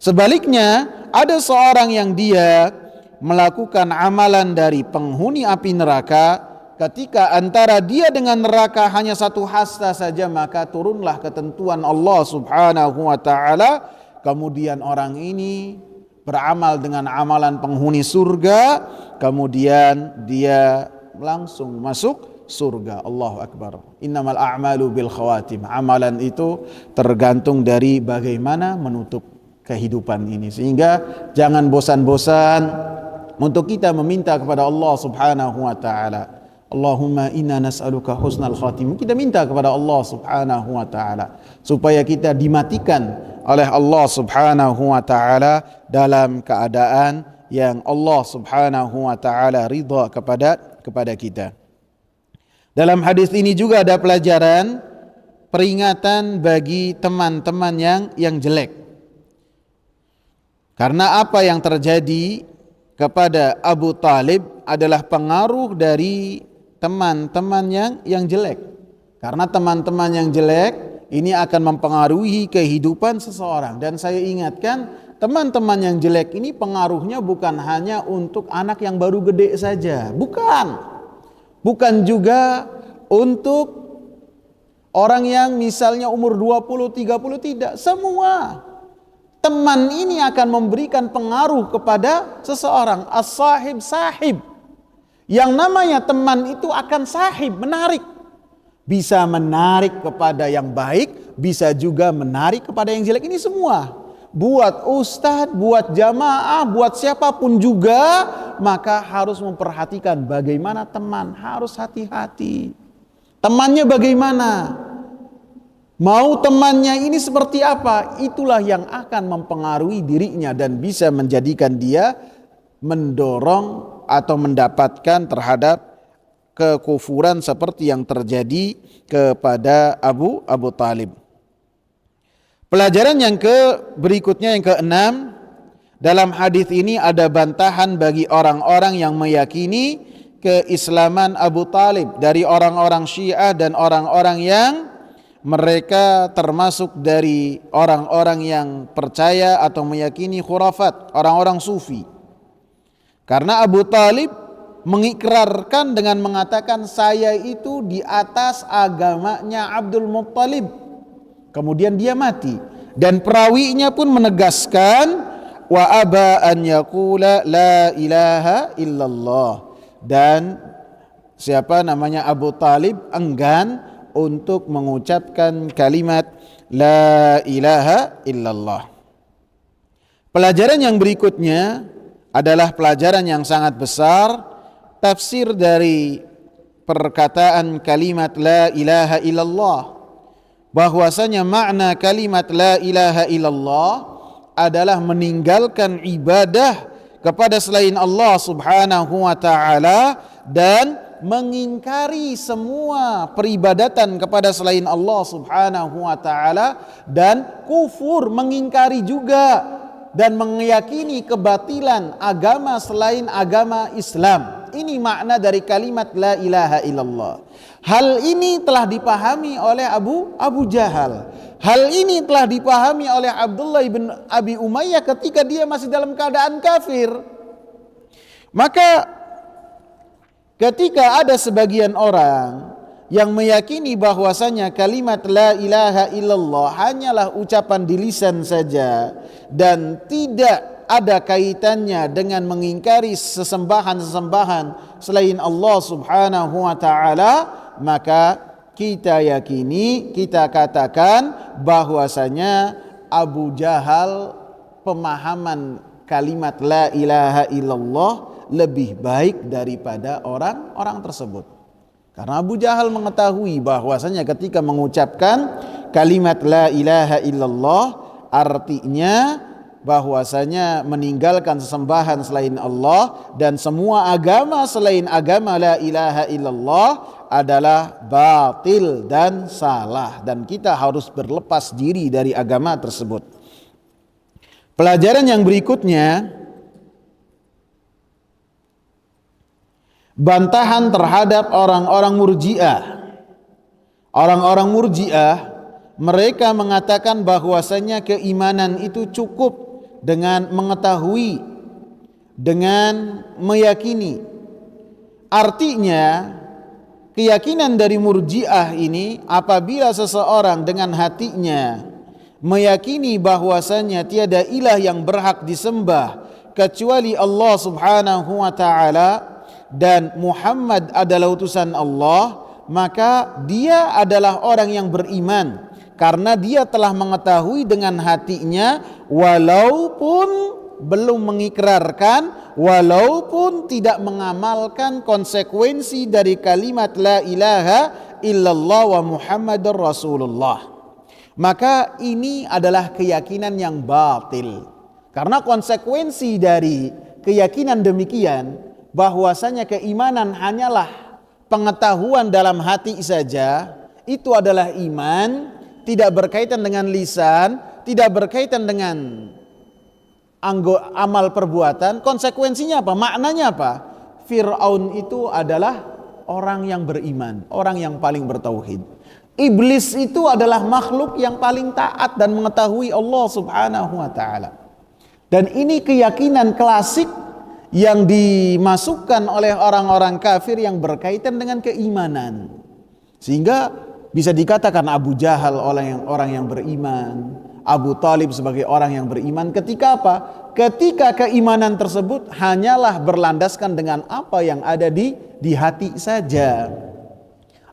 Sebaliknya, ada seorang yang dia melakukan amalan dari penghuni api neraka, ketika antara dia dengan neraka hanya satu hasta saja, maka turunlah ketentuan Allah Subhanahu wa taala, kemudian orang ini beramal dengan amalan penghuni surga, kemudian dia langsung masuk surga. Allahu Akbar. Innamal a'malu bil khawatim. Amalan itu tergantung dari bagaimana menutup kehidupan ini. Sehingga jangan bosan-bosan untuk kita meminta kepada Allah Subhanahu wa taala. Allahumma inna nas'aluka husnal khatimah. Kita minta kepada Allah Subhanahu wa taala supaya kita dimatikan oleh Allah Subhanahu wa taala dalam keadaan yang Allah Subhanahu wa taala ridha kepada kita. Dalam hadis ini juga ada pelajaran peringatan bagi teman-teman yang jelek. Karena apa yang terjadi kepada Abu Talib adalah pengaruh dari teman-teman yang jelek. Karena teman-teman yang jelek ini akan mempengaruhi kehidupan seseorang. Dan saya ingatkan, teman-teman yang jelek ini pengaruhnya bukan hanya untuk anak yang baru gede saja. Bukan juga untuk orang yang misalnya umur 20, 30, tidak. Semua teman ini akan memberikan pengaruh kepada seseorang. As-sahib sahib. Yang namanya teman itu akan sahib, menarik. Bisa menarik kepada yang baik, bisa juga menarik kepada yang jelek. Ini semua buat ustadz, buat jamaah, buat siapapun juga, maka harus memperhatikan bagaimana teman, harus hati-hati. Temannya bagaimana? Mau temannya ini seperti apa? Itulah yang akan mempengaruhi dirinya dan bisa menjadikan dia mendorong atau mendapatkan terhadap kekufuran seperti yang terjadi kepada Abu Talib. Pelajaran yang berikutnya, yang keenam, dalam hadis ini ada bantahan bagi orang-orang yang meyakini keislaman Abu Talib dari orang-orang Syiah dan orang-orang yang mereka termasuk dari orang-orang yang percaya atau meyakini khurafat, orang-orang sufi. Karena Abu Talib mengikrarkan dengan mengatakan, saya itu di atas agamanya Abdul Muttalib. Kemudian dia mati. Dan perawinya pun menegaskan, wa aba an yaqula la ilaha illallah. Dan siapa namanya Abu Talib enggan untuk mengucapkan kalimat la ilaha illallah. Pelajaran yang berikutnya adalah pelajaran yang sangat besar, tafsir dari perkataan kalimat la ilaha illallah. Bahwasanya makna kalimat la ilaha illallah adalah meninggalkan ibadah kepada selain Allah Subhanahu wa taala dan mengingkari semua peribadatan kepada selain Allah Subhanahu wa taala, dan kufur, mengingkari juga dan meyakini kebatilan agama selain agama Islam. Ini makna dari kalimat la ilaha illallah. Hal ini telah dipahami oleh Abu Jahal. Hal ini telah dipahami oleh Abdullah bin Abi Umayyah ketika dia masih dalam keadaan kafir. Maka ketika ada sebagian orang yang meyakini bahwasanya kalimat la ilaha illallah hanyalah ucapan di lisan saja dan tidak ada kaitannya dengan mengingkari sesembahan-sesembahan selain Allah Subhanahu wa taala, maka kita yakini, kita katakan bahwasanya Abu Jahal pemahaman kalimat la ilaha illallah lebih baik daripada orang-orang tersebut. Karena Abu Jahal mengetahui bahwasanya ketika mengucapkan kalimat la ilaha illallah artinya bahwasanya meninggalkan sesembahan selain Allah dan semua agama selain agama la ilaha illallah adalah batil dan salah, dan kita harus berlepas diri dari agama tersebut. Pelajaran yang berikutnya, bantahan terhadap orang-orang Murji'ah. Orang-orang Murji'ah mereka mengatakan bahwasanya keimanan itu cukup dengan mengetahui, dengan meyakini. Artinya keyakinan dari Murji'ah ini, apabila seseorang dengan hatinya meyakini bahwasanya tiada ilah yang berhak disembah kecuali Allah Subhanahu wa taala dan Muhammad adalah utusan Allah, maka dia adalah orang yang beriman karena dia telah mengetahui dengan hatinya walaupun belum mengikrarkan, walaupun tidak mengamalkan konsekuensi dari kalimat la ilaha illallah wa Muhammadur Rasulullah. Maka ini adalah keyakinan yang batil. Karena konsekuensi dari keyakinan demikian, bahwasanya keimanan hanyalah pengetahuan dalam hati saja, itu adalah iman, tidak berkaitan dengan lisan, tidak berkaitan dengan amal perbuatan. Konsekuensinya apa? Maknanya apa? Fir'aun itu adalah orang yang beriman, orang yang paling bertauhid. Iblis itu adalah makhluk yang paling taat dan mengetahui Allah Subhanahu wa taala. Dan ini keyakinan klasik yang dimasukkan oleh orang-orang kafir yang berkaitan dengan keimanan. Sehingga bisa dikatakan Abu Jahal orang yang beriman, Abu Talib sebagai orang yang beriman ketika apa? Ketika keimanan tersebut hanyalah berlandaskan dengan apa yang ada di hati saja.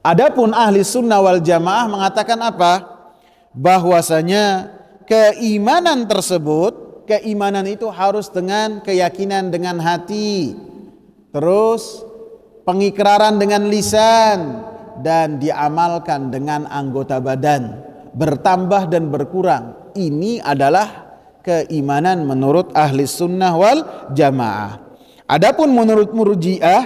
Adapun ahli sunnah wal jamaah mengatakan apa? Bahwasanya keimanan tersebut, keimanan itu harus dengan keyakinan dengan hati, terus pengikraran dengan lisan, dan diamalkan dengan anggota badan, bertambah dan berkurang. Ini adalah keimanan menurut ahli sunnah wal jamaah. Adapun menurut Murji'ah,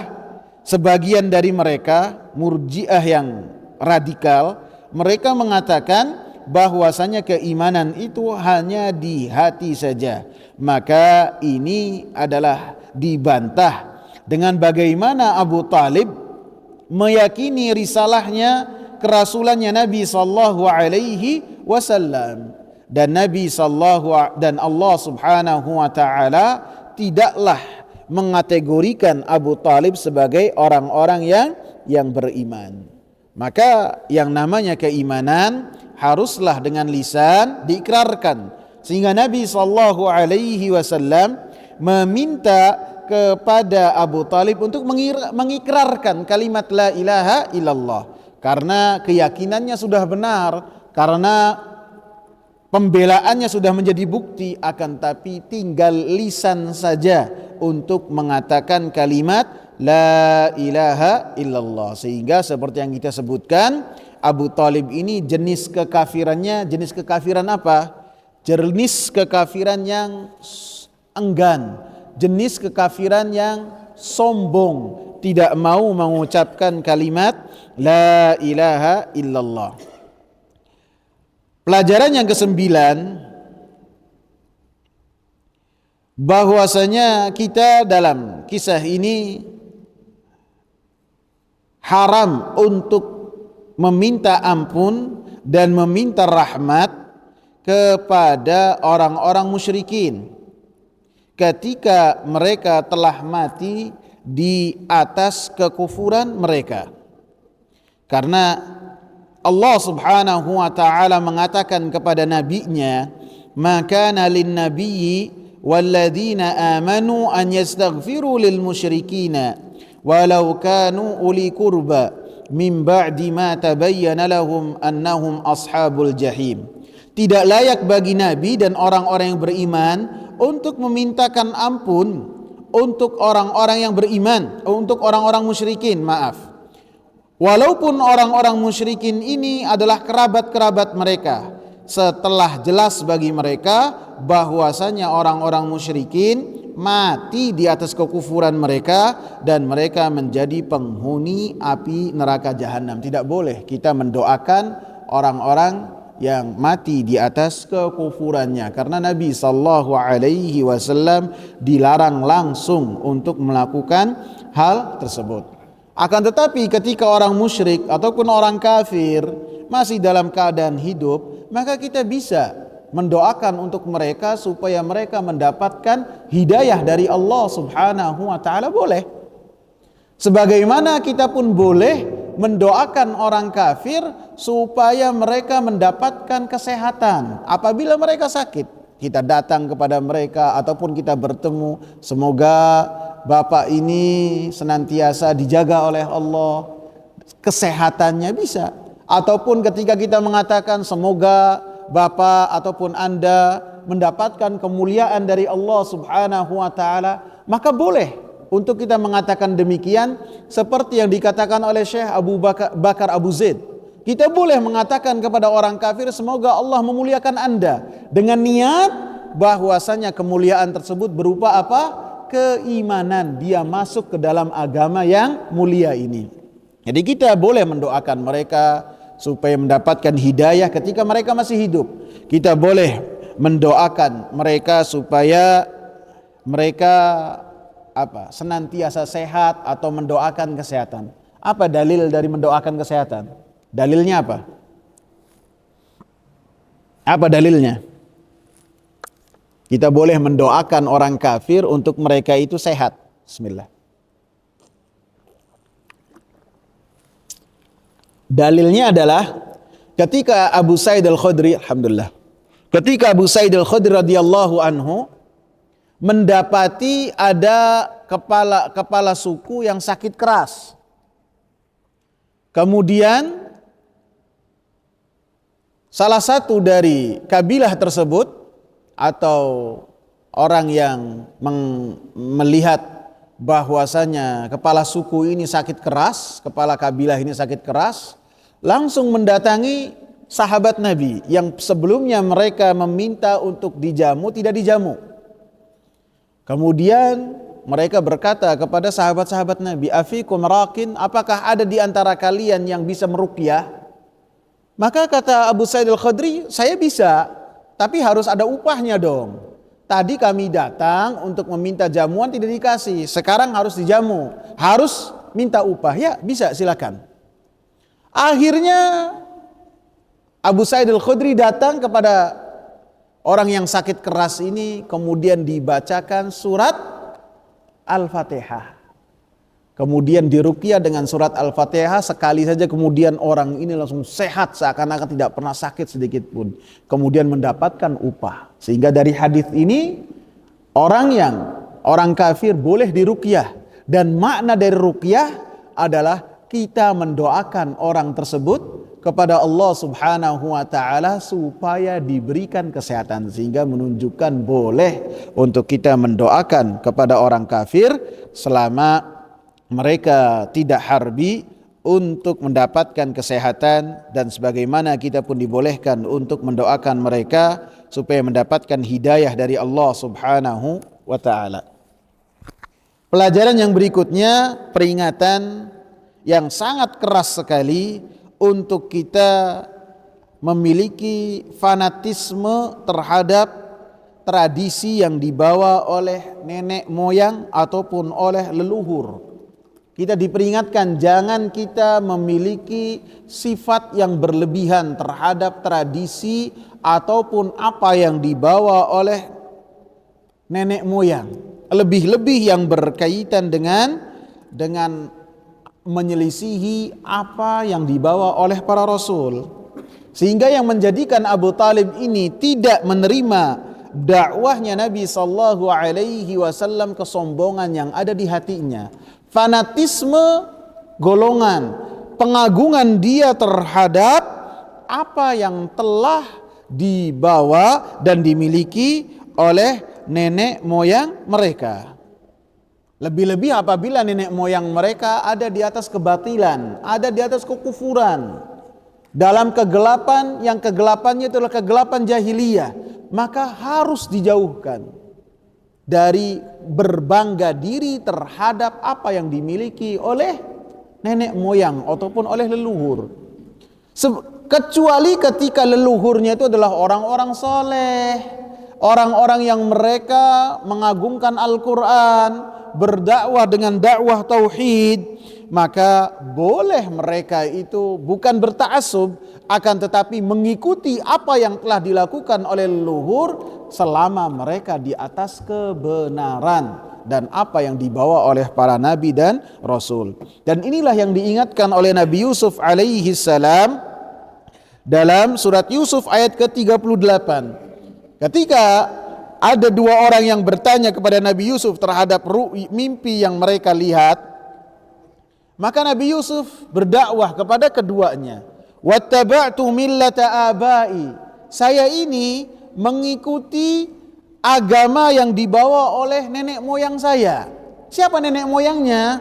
sebagian dari mereka, Murji'ah yang radikal, mereka mengatakan bahwasanya keimanan itu hanya di hati saja. Maka ini adalah dibantah dengan bagaimana Abu Talib meyakini risalahnya, kerasulannya Nabi sallallahu alaihi wasallam, dan dan Allah Subhanahu wa taala tidaklah mengategorikan Abu Talib sebagai orang-orang yang beriman. Maka yang namanya keimanan haruslah dengan lisan diikrarkan, sehingga Nabi sallallahu alaihi wasallam meminta kepada Abu Talib untuk mengikrarkan kalimat la ilaha illallah, karena keyakinannya sudah benar, karena pembelaannya sudah menjadi bukti, akan tapi tinggal lisan saja untuk mengatakan kalimat la ilaha illallah. Sehingga seperti yang kita sebutkan, Abu Talib ini jenis kekafirannya, jenis kekafiran apa? Jenis kekafiran yang enggan, jenis kekafiran yang sombong, tidak mau mengucapkan kalimat la ilaha illallah. Pelajaran yang kesembilan, bahwasanya kita dalam kisah ini haram untuk meminta ampun dan meminta rahmat kepada orang-orang musyrikin ketika mereka telah mati di atas kekufuran mereka. Karena Allah Subhanahu wa taala mengatakan kepada nabinya, "Ma kana lin-nabiyyi walladzina amanu an yastaghfiru lil musyrikina walau kanu uli qurba min ba'di ma tabayyana lahum annahum ashabul jahim." Tidak layak bagi nabi dan orang-orang yang beriman untuk memintakan ampun untuk orang-orang yang beriman, untuk orang-orang musyrikin, maaf. Walaupun orang-orang musyrikin ini adalah kerabat-kerabat mereka, setelah jelas bagi mereka bahwasanya orang-orang musyrikin mati di atas kekufuran mereka dan mereka menjadi penghuni api neraka jahanam. Tidak boleh kita mendoakan orang-orang yang mati di atas kekufurannya, karena Nabi sallallahu alaihi wasallam dilarang langsung untuk melakukan hal tersebut. Akan tetapi ketika orang musyrik ataupun orang kafir masih dalam keadaan hidup, maka kita bisa mendoakan untuk mereka supaya mereka mendapatkan hidayah dari Allah Subhanahu wa taala, boleh. Sebagaimana kita pun boleh mendoakan orang kafir supaya mereka mendapatkan kesehatan apabila mereka sakit. Kita datang kepada mereka ataupun kita bertemu, semoga bapak ini senantiasa dijaga oleh Allah, kesehatannya bisa. Ataupun ketika kita mengatakan semoga bapak ataupun anda mendapatkan kemuliaan dari Allah Subhanahu wa taala, maka boleh untuk kita mengatakan demikian seperti yang dikatakan oleh Syekh Abu Bakar Abu Zaid. Kita boleh mengatakan kepada orang kafir, semoga Allah memuliakan anda, dengan niat bahwasanya kemuliaan tersebut berupa apa? Keimanan, dia masuk ke dalam agama yang mulia ini. Jadi kita boleh mendoakan mereka supaya mendapatkan hidayah ketika mereka masih hidup. Kita boleh mendoakan mereka supaya mereka senantiasa sehat atau mendoakan kesehatan. Apa dalil dari mendoakan kesehatan? Dalilnya apa? Apa dalilnya? Kita boleh mendoakan orang kafir untuk mereka itu sehat. Bismillah. Dalilnya adalah ketika Abu Sa'id Al-Khudri, alhamdulillah, ketika Abu Sa'id Al-Khudri radhiyallahu anhu mendapati ada kepala suku yang sakit keras. Kemudian salah satu dari kabilah tersebut atau orang yang melihat bahwasanya kepala suku ini sakit keras, kepala kabilah ini sakit keras, langsung mendatangi sahabat Nabi yang sebelumnya mereka meminta untuk dijamu, tidak dijamu. Kemudian mereka berkata kepada sahabat-sahabat Nabi, "Afikum raqin, apakah ada di antara kalian yang bisa meruqyah?" Maka kata Abu Sa'id Al-Khudri, "Saya bisa, tapi harus ada upahnya dong. Tadi kami datang untuk meminta jamuan tidak dikasih, sekarang harus dijamu, harus minta upah." "Ya, bisa, silakan." Akhirnya Abu Sa'id Al-Khudri datang kepada orang yang sakit keras ini, kemudian dibacakan surat Al-Fatihah. Kemudian diruqyah dengan surat Al-Fatihah sekali saja, kemudian orang ini langsung sehat seakan-akan tidak pernah sakit sedikit pun. Kemudian mendapatkan upah. Sehingga dari hadis ini orang kafir boleh diruqyah, dan makna dari ruqyah adalah kita mendoakan orang tersebut kepada Allah Subhanahu wa taala supaya diberikan kesehatan, sehingga menunjukkan boleh untuk kita mendoakan kepada orang kafir selama mereka tidak harbi untuk mendapatkan kesehatan, dan sebagaimana kita pun dibolehkan untuk mendoakan mereka supaya mendapatkan hidayah dari Allah Subhanahu wa taala. Pelajaran yang berikutnya, peringatan yang sangat keras sekali untuk kita memiliki fanatisme terhadap tradisi yang dibawa oleh nenek moyang ataupun oleh leluhur. Kita diperingatkan jangan kita memiliki sifat yang berlebihan terhadap tradisi ataupun apa yang dibawa oleh nenek moyang, lebih-lebih yang berkaitan dengan menyelisihi apa yang dibawa oleh para rasul, sehingga yang menjadikan Abu Talib ini tidak menerima dakwahnya Nabi sallallahu alaihi wasallam kesombongan yang ada di hatinya, fanatisme golongan, pengagungan dia terhadap apa yang telah dibawa dan dimiliki oleh nenek moyang mereka. Lebih-lebih apabila nenek moyang mereka ada di atas kebatilan, ada di atas kekufuran, dalam kegelapan yang kegelapannya itu adalah kegelapan jahiliyah, maka harus dijauhkan dari berbangga diri terhadap apa yang dimiliki oleh nenek moyang ataupun oleh leluhur. Kecuali ketika leluhurnya itu adalah orang-orang soleh, orang-orang yang mereka mengagungkan Al-Quran, berdakwah dengan dakwah tauhid, maka boleh mereka itu bukan berta'assub, akan tetapi mengikuti apa yang telah dilakukan oleh leluhur selama mereka di atas kebenaran dan apa yang dibawa oleh para nabi dan rasul. Dan inilah yang diingatkan oleh Nabi Yusuf alaihi salam dalam surat Yusuf ayat ke-38. Ketika ada dua orang yang bertanya kepada Nabi Yusuf terhadap mimpi yang mereka lihat, maka Nabi Yusuf berdakwah kepada keduanya. Wattaba'tu millata abai. Saya ini mengikuti agama yang dibawa oleh nenek moyang saya. Siapa nenek moyangnya?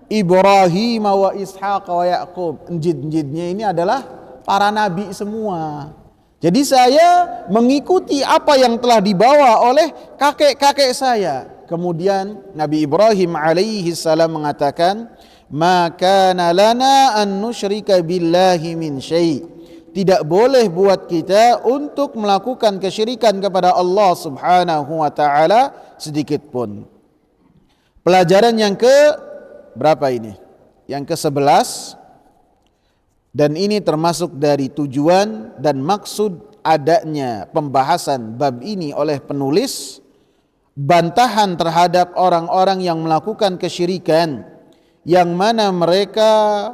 Ibrahim wa Ishaq wa Yaqub. Njid-njidnya ini adalah para nabi semua. Jadi saya mengikuti apa yang telah dibawa oleh kakek-kakek saya. Kemudian Nabi Ibrahim alaihi salam mengatakan, "Ma kana lana an nusyrika billahi min syai'." Tidak boleh buat kita untuk melakukan kesyirikan kepada Allah Subhanahu wa taala sedikit pun. Pelajaran yang ke berapa ini? Yang ke-11. Dan ini termasuk dari tujuan dan maksud adanya pembahasan bab ini oleh penulis, bantahan terhadap orang-orang yang melakukan kesyirikan, yang mana mereka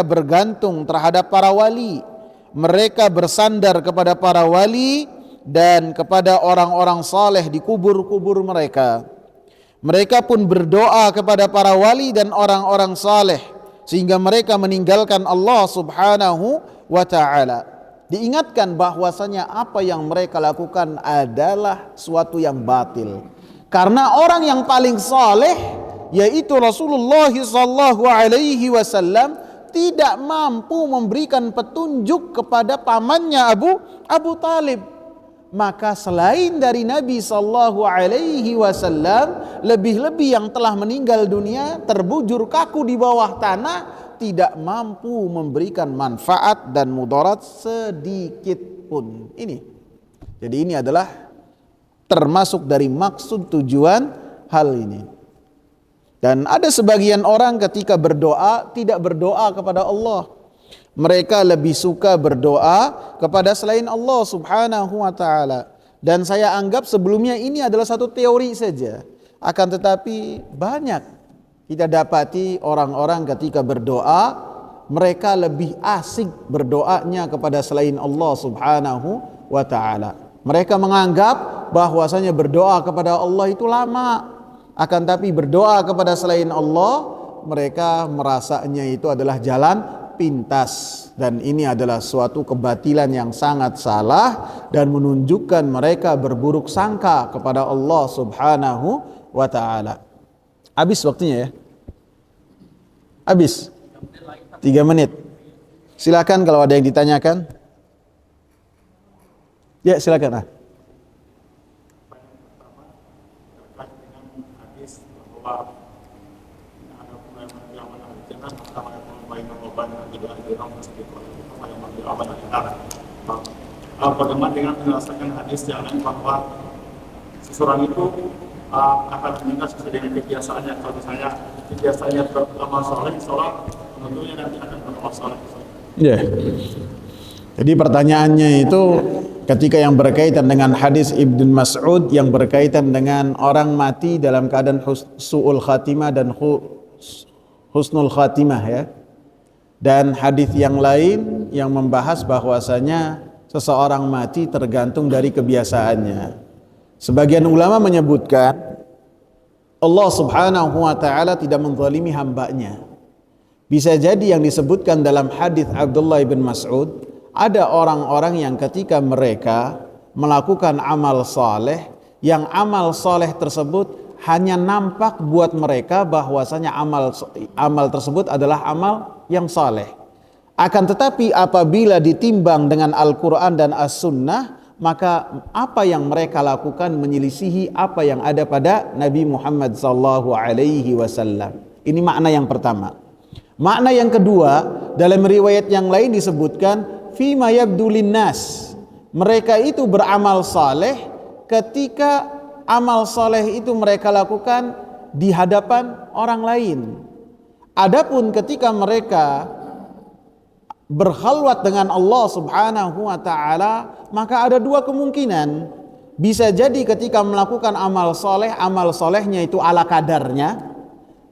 bergantung terhadap para wali, mereka bersandar kepada para wali dan kepada orang-orang saleh di kubur-kubur mereka. Mereka pun berdoa kepada para wali dan orang-orang saleh, sehingga mereka meninggalkan Allah Subhanahu wa taala. Diingatkan bahwasanya apa yang mereka lakukan adalah suatu yang batil. Karena orang yang paling saleh yaitu Rasulullah sallallahu alaihi wasallam tidak mampu memberikan petunjuk kepada pamannya Abu Talib. Maka selain dari Nabi sallallahu alaihi wasallam, lebih-lebih yang telah meninggal dunia terbujur kaku di bawah tanah, tidak mampu memberikan manfaat dan mudarat sedikit pun. Jadi ini adalah termasuk dari maksud tujuan hal ini. Dan ada sebagian orang ketika berdoa tidak berdoa kepada Allah. Mereka lebih suka berdoa kepada selain Allah Subhanahu wa taala. Dan saya anggap sebelumnya ini adalah satu teori saja. Akan tetapi banyak kita dapati orang-orang ketika berdoa, mereka lebih asik berdoanya kepada selain Allah Subhanahu wa taala. Mereka menganggap bahwasanya berdoa kepada Allah itu lama. Akan tapi berdoa kepada selain Allah, mereka merasanya itu adalah jalan pintas, dan ini adalah suatu kebatilan yang sangat salah dan menunjukkan mereka berburuk sangka kepada Allah Subhanahu wa taala. Habis waktunya ya? Habis 3 menit. Silakan kalau ada yang ditanyakan. Ya, silakan. Bagaimana dengan menyelesaikan hadis yang lain bahwa seseorang itu akan meninggal sesuai dengan kebiasaannya. Kalau misalnya kebiasaannya beramal soleh, seorang tentunya nanti akan beramal soleh. Ya. Jadi pertanyaannya itu ketika yang berkaitan dengan hadis Ibnu Mas'ud yang berkaitan dengan orang mati dalam keadaan su'ul khatimah dan husnul khatimah ya. Dan hadis yang lain yang membahas bahwasanya seseorang mati tergantung dari kebiasaannya. Sebagian ulama menyebutkan Allah Subhanahu wa taala tidak menzalimi hambanya. Bisa jadi yang disebutkan dalam hadis Abdullah bin Mas'ud, ada orang-orang yang ketika mereka melakukan amal saleh, yang amal saleh tersebut hanya nampak buat mereka bahwasanya amal tersebut adalah amal yang saleh. Akan tetapi apabila ditimbang dengan Al-Quran dan As-Sunnah, maka apa yang mereka lakukan menyelisihi apa yang ada pada Nabi Muhammad SAW. Ini makna yang pertama. Makna yang kedua, dalam riwayat yang lain disebutkan fima yabdu linnas. Mereka itu beramal saleh ketika amal saleh itu mereka lakukan di hadapan orang lain. Adapun ketika mereka berkhalwat dengan Allah Subhanahu wa taala, maka ada dua kemungkinan. Bisa jadi ketika melakukan amal solehnya itu ala kadarnya,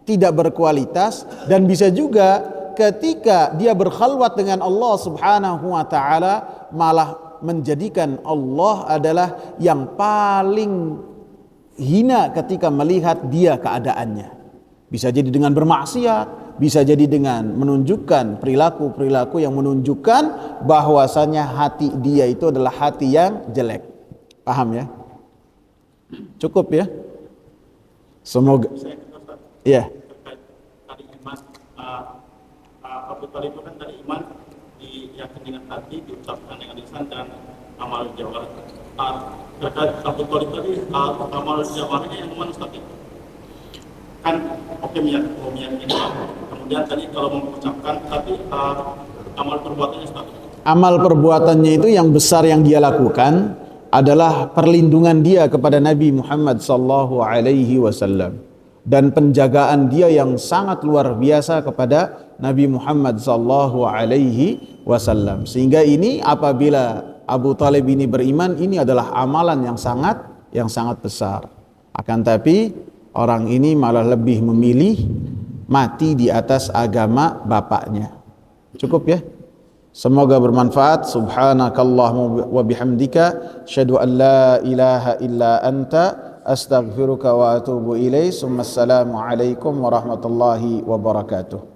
tidak berkualitas, dan bisa juga ketika dia berkhalwat dengan Allah Subhanahu wa taala malah menjadikan Allah adalah yang paling hina ketika melihat dia keadaannya. Bisa jadi dengan bermaksiat, bisa jadi dengan menunjukkan perilaku-perilaku yang menunjukkan bahwasanya hati dia itu adalah hati yang jelek. Paham ya? Cukup ya? Semoga. Iya. Tadi iman, Abu Thalib itu kan tadi iman diyakini dengan hati, diucapkan dengan lisan dan amal jawari. Terkait Abu Thalib tadi amal jawarinya yang mana Ustaz? Kan oke meyakini, kemudian tadi kalau mengucapkan tapi amal perbuatannya Ustaz. Amal perbuatannya itu yang besar yang dia lakukan adalah perlindungan dia kepada Nabi Muhammad sallallahu alaihi wasallam dan penjagaan dia yang sangat luar biasa kepada Nabi Muhammad sallallahu alaihi wasallam. Sehingga ini apabila Abu Thalib ini beriman, ini adalah amalan yang sangat besar. Akan tapi orang ini malah lebih memilih mati di atas agama bapaknya. Cukup ya? Semoga bermanfaat. Subhanakallahumma wa bihamdika asyhadu an la ilaha illa anta astaghfiruka wa atubu ilaik. Assalamu alaikum warahmatullahi wabarakatuh.